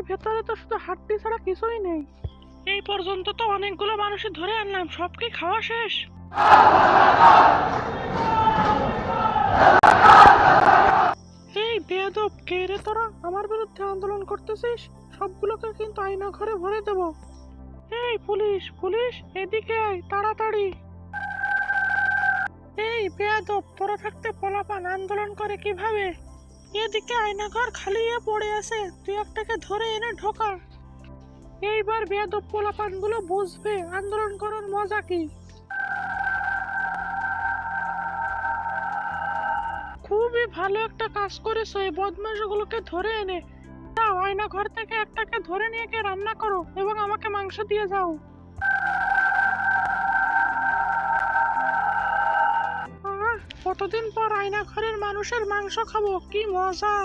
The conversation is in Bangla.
ভেতরে তো শুধু হাড্ডি ছাড়া কিছুই নেই। এই পর্যন্ত তো অনেকগুলো মানুষই ধরে আনলাম, সব কি খাওয়া শেষ? এই বেয়াদব, কে রে তোরা? আমার বিরুদ্ধে আন্দোলন করতেছিস? সবগুলোকে কিন্তু আয়না ঘরে ভরে দেব। এই পুলিশ পুলিশ, এদিকে আয় তাড়াতাড়ি। এই বেয়াদব, তোরা থাকতে পোলাপান আন্দোলন করে কিভাবে? এদিকে আয়নাঘর খালি হয়ে পড়ে আছে, তুই একটাকে ধরে এনে ঢোকা। এইবার বেয়াদব পোলাপান গুলো বুঝবে আন্দোলন করার মজা কি। খুবই ভালো একটা কাজ করেছো, এই বদমাশগুলোকে ধরে এনে যাও, আয়না ঘর থেকে একটাকে ধরে নিয়ে গিয়ে রান্না করো এবং আমাকে মাংস দিয়ে যাও। কতদিন পর আয়না ঘরের মানুষের মাংস খাবো, কি মজা।